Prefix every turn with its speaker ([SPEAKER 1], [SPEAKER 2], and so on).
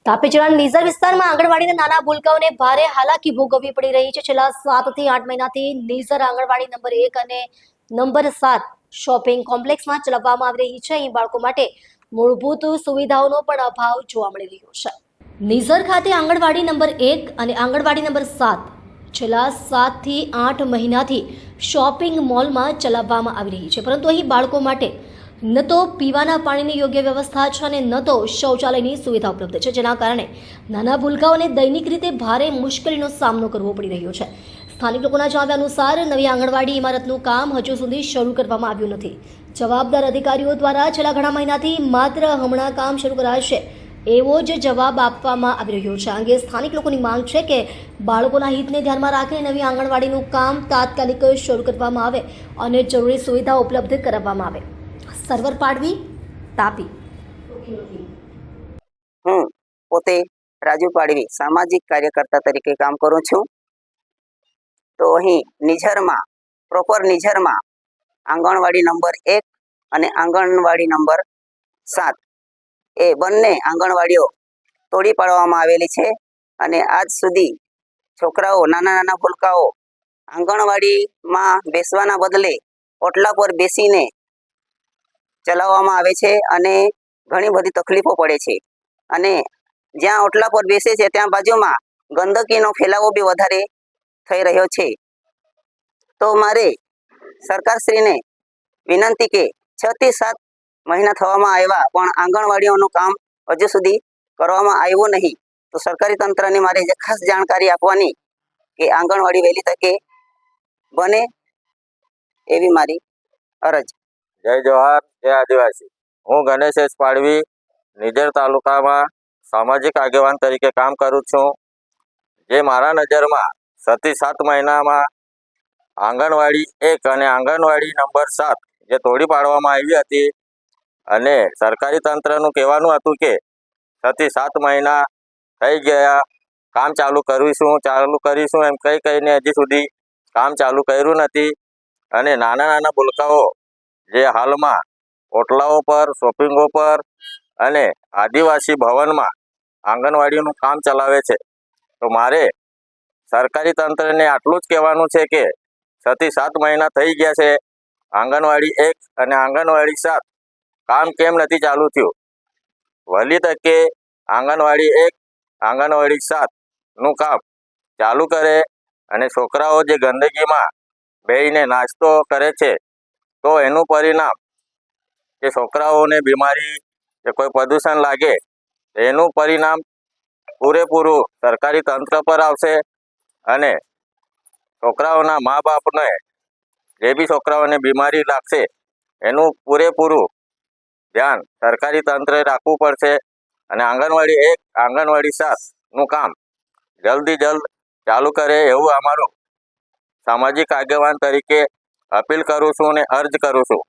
[SPEAKER 1] તાપી જિલ્લાના નિઝર વિસ્તારમાં આંગણવાડીના નાના ભૂલકાઓને ભારે હાલાકી ભોગવવી પડી રહી છે. છેલ્લા 7 થી 8 મહિનાથી નિઝર આંગણવાડી નંબર 1 અને નંબર 7 શોપિંગ કોમ્પ્લેક્સમાં ચલાવવામાં આવી રહી છે. અહીં બાળકો માટે મૂળભૂત સુવિધાઓનો પણ અભાવ જોવા મળી રહ્યો છે. નિઝર ખાતે આંગણવાડી નંબર 1 અને આંગણવાડી નંબર 7 છેલ્લા 7 થી 8 મહિનાથી શોપિંગ મોલમાં ચલાવવામાં આવી રહી છે, પરંતુ અહીં બાળકો માટે ન તો પીવાના પાણીની યોગ્ય વ્યવસ્થા છે અને ન તો શૌચાલયની સુવિધા ઉપલબ્ધ છે, જેના કારણે નાના ભૂલકાઓને દૈનિક રીતે ભારે મુશ્કેલીનો સામનો કરવો પડી રહ્યો છે. સ્થાનિક લોકોના જણાવ્યા અનુસાર નવી આંગણવાડી ઇમારતનું કામ હજુ સુધી શરૂ કરવામાં આવ્યું નથી. જવાબદાર અધિકારીઓ દ્વારા છેલ્લા ઘણા મહિનાથી માત્ર હમણાં કામ શરૂ કરાશે એવો જ જવાબ આપવામાં આવી રહ્યો છે. આ અંગે સ્થાનિક લોકોની માંગ છે કે બાળકોના હિતને ધ્યાનમાં રાખીને નવી આંગણવાડીનું કામ તાત્કાલિક શરૂ કરવામાં આવે અને જરૂરી સુવિધા ઉપલબ્ધ કરાવવામાં આવે. સર્વર પાડવી, તાપી.
[SPEAKER 2] હું પોતે રાજુ પાડવી સામાજિક કાર્યકર્તા તરીકે કામ કરું છું. તો અહીં નિઝરમાં પ્રોપર નિઝરમાં આંગણવાડી નંબર 1 અને આંગણવાડી નંબર 7 એ બંને આંગણવાડીઓ તોડી પાડવામાં આવેલી છે અને આજ સુધી છોકરાઓ નાના નાના ભૂલકાઓ આંગણવાડીમાં બેસવાના બદલે ઓટલા પર બેસીને ચલાવવામાં આવે છે અને ઘણી બધી તકલીફો પડે છે. અને જ્યાં ઓટલા પર બેસે છે ત્યાં બાજુમાં ગંદકીનો ફેલાવો બી વધારે થઈ રહ્યો છે. તો મારે સરકારશ્રીને વિનંતી કે 6 થી 7 મહિના થવામાં આવ્યા પણ આંગણવાડીઓનું કામ હજુ સુધી કરવામાં આવ્યું નહીં. તો સરકારી તંત્રને મારે ખાસ જાણકારી આપવાની કે આંગણવાડી વહેલી તકે બને એવી મારી અરજ.
[SPEAKER 3] જય જોહાર, જય આદિવાસી. હું ગણેશ એસ પાડવી નિઝર તાલુકામાં સામાજિક આગેવાન તરીકે કામ કરું છું. જે મારા નજરમાં 6 થી 7 મહિનામાં આંગણવાડી 1 અને આંગણવાડી નંબર 7 જે તોડી પાડવામાં આવી હતી અને સરકારી તંત્રનું કહેવાનું હતું કે 6 થી 7 મહિના થઈ ગયા, કામ ચાલુ કરીશું એમ કહીને હજી સુધી કામ ચાલુ કર્યું નથી. અને નાના નાના ભૂલકાઓ જે હાલમાં ઓટલાઓ પર, શોપિંગો પર અને આદિવાસી ભવનમાં આંગણવાડીનું કામ ચલાવે છે. તો મારે સરકારી તંત્રને આટલું જ કહેવાનું છે કે 6 થી 7 મહિના થઈ ગયા છે, આંગણવાડી 1 અને આંગણવાડી 7 કામ કેમ નથી ચાલુ થયું? વહેલી તકે આંગણવાડી 1, આંગણવાડી 7નું કામ ચાલુ કરે અને છોકરાઓ જે ગંદકીમાં બેસીને નાસ્તો કરે છે તો એનું પરિણામ કે છોકરાઓને બીમારી કે કોઈ પ્રદૂષણ લાગે એનું પરિણામ પૂરેપૂરું સરકારી તંત્ર પર આવશે અને છોકરાઓના મા બાપને જે બી છોકરાઓને બીમારી લાગશે એનું પૂરેપૂરું ધ્યાન સરકારી તંત્રે રાખવું પડશે. અને આંગણવાડી 1, આંગણવાડી 7નું કામ જલ્દી જલ્દ ચાલુ કરે એવું અમારું સામાજિક આગેવાન તરીકે અપીલ કરું છું અને અર્જ કરું છું.